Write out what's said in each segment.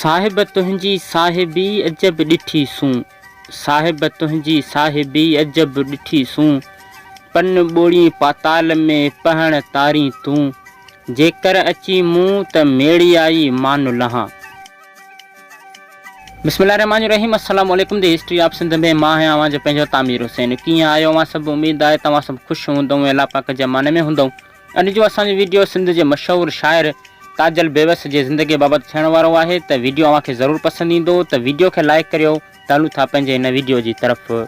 साहिब तुंहिंजी साहिबी अजब ॾिठी सूं, साहिब तुंहिंजी साहिबी अजब ॾिठी सूं, पन ॿोड़ी पाताल में पहण तारी तूं, जेकर अची मूं त मेड़ी आई मान लहां। बिस्मिल्लाहिर्रहमानिर्रहीम, अस्सलाम वालेकुम। द हिस्ट्री ऑफ सिंध में मां आहियां अवां जो पंहिंजो तामीर हुसैन। कीअं आहियो अवां सभु? उमेद आहे तव्हां सभु ख़ुशि हूंदव ऐं अल्लाह पाक जे माने में हूंदव। अॼु जो असांजो वीडियो सिंध जे मशहूरु शाइर ताजल बेवस जे ज़िंदगी बाबति थियण वारो आहे। त वीडियो अव्हांखे ज़रूरु पसंदि ईंदो। त वीडियो खे लाइक करियो। हलूं था पंहिंजे हिन वीडियो जी तरफ़।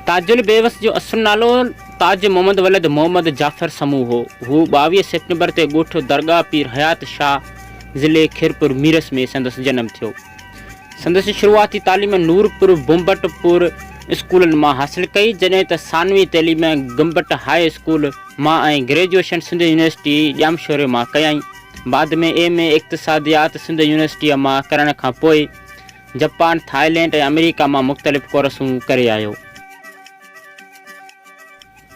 ताजुल बेवस जो असुल नालो ताज मोहम्मद वलद मोहम्मद जाफ़र समूह हो। हू 22 सेप्टेम्बर ते ॻोठ दरगाह पीर हयात शाह ज़िले खिरपुर मीरस में संदसि जनम थियो। संदसि शुरूआती तालीम नूरपुर बुम्बटपुर स्कूलनि मां हासिल कई, जॾहिं त सानवी तइलीम गंबट हाई स्कूल मां ऐं ग्रेजुएशन सिंध यूनिवर्सिटी ॼामशोरे मां कयई। बाद में MA इक़्तिसादियात सिंध यूनिवर्सिटीअ मां करण खां पोइ जापान, थाईलैंड ऐं अमेरिका मां मुख़्तलिफ़ कोर्सूं करे आयो।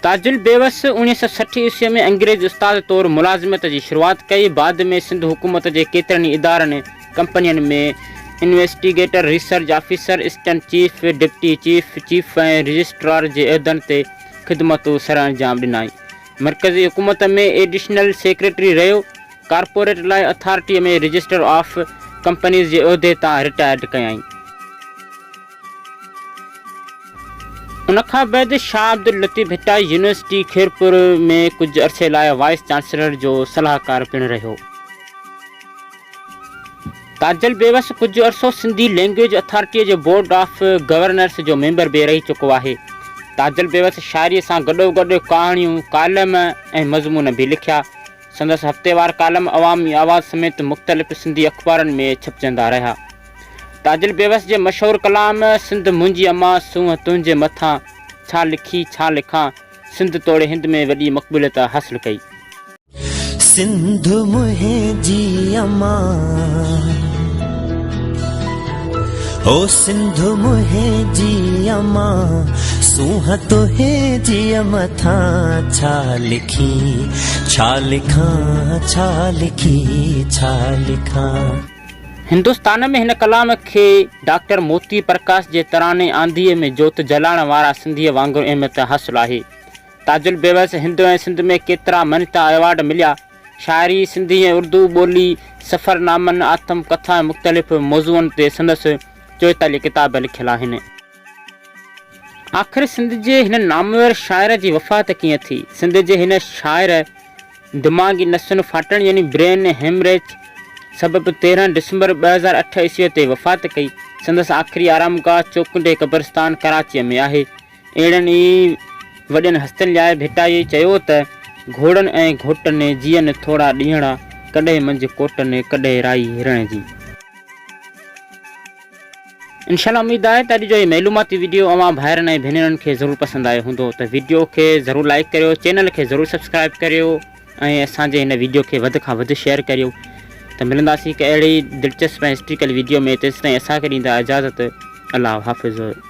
ताजुल बेवस 1960 ईस्वी में अंग्रेज़ उस्ताद तौरु मुलाज़िमत जी शुरूआत कई। बाद में सिंध हुकूमत जे केतिरनि ई इदारनि कंपनियुनि में investigator, research officer, assistant chief, deputy chief, chief ऐं रजिस्ट्रार जे उहिदनि ते ख़िदमतूं सरअंजाम ॾिनाई। मरकज़ी हुकूमत में एडिशनल सेक्रेटरी रहियो। कॉर्पोरेट लाइ अथॉरिटीअ में रजिस्टर ऑफ कंपनीज़ जे उहिदे तां रिटायर्ड कयई। उनखां बैदि शाह अब्दुल लतीफ़ भट्टाई यूनिवर्सिटी खिरपुर में कुझु अरसे लाइ वाइस चांसलर जो सलाहकार पिणु रहियो। ताजल बेवस कुझु अरसो सिंधी लैंग्वेज अथॉरिटीअ जे बोर्ड ऑफ गवर्नर्स जो मेंबर बि रही चुको आहे। ताजल बेवस शाइरीअ सां गॾोगॾु कहाणियूं, कालम ऐं मज़मून बि लिखिया। संदसि हफ़्तेवार कालम अवामी आवाज़ समेत मुख़्तलिफ़ सिंधी अख़बारनि में छपजंदा रहिया। ताजुल बेवस जे मशहूरु कलाम सिंध मुंहिंजी अम्मा सूंहं तुंहिंजे मथां, छा लिखी छा लिखां, सिंध तोड़े हिंद में वॾी मक़बूलियत हासिल कई। सिंध मुंहिंजी अम्मा, ओ सिंध मुंहिंजी अम्मा, सूंहं तुंहिंजी मथां, छा लिखी छा लिखां, छा लिखी छा लिखां। हिंदुस्तान में हिन कलाम खे डॉक्टर मोती प्रकाश जे तराने आंधीअ में जोत जलाइण वारा सिंधीअ वांगुरु अहमियत हासिल आहे। ताजुल बेवस हिंद ऐं सिंध में केतिरा मनिता अवार्ड मिलिया। शाइरी सिंधी ऐं उर्दू ॿोली, सफ़रनामनि, आत्म कथा ऐं मुख़्तलिफ़ मौज़ूअनि ते संदसि 44 किताब लिखियल आहिनि। आख़िर सिंध जे हिन नामवर शाइर जी वफ़ात कीअं थी? सिंध जे हिन शाइर दिमाग़ी नसुनि फाटण यानी ब्रेन हेमरेज सबबि 13 दिसंबर 2008 ईस्वी ते वफ़ात कई। संदसि आख़िरी आरामगाह चौकुंडे क़ब्रिस्तान कराचीअ में आहे। अहिड़नि ई वॾनि हस्तियुनि लाइ भट्टाई चयो त घोड़नि ऐं घोटनि जीअनि थोरा ॾींहड़ा, कॾहिं मंझि कोटनि कॾहिं राई हिरण जी। इंशाअल्लाह उमेद आहे त अॼु जो इहो मालूमाती वीडियो अवां भाइरनि ऐं भेनरुनि खे ज़रूरु पसंदि आयो हूंदो। त वीडियो खे ज़रूरु लाइक करियो, चैनल खे ज़रूरु सब्सक्राइब करियो ऐं असांजे हिन वीडियो खे वधि खां वधि शेयर करियो। त मिलंदासीं हिकु अहिड़ी दिलचस्प ऐं हिस्ट्रिकल वीडियो में। तेसिताईं असांखे ॾींदा इजाज़त। अल्लाह हाफ़िज़।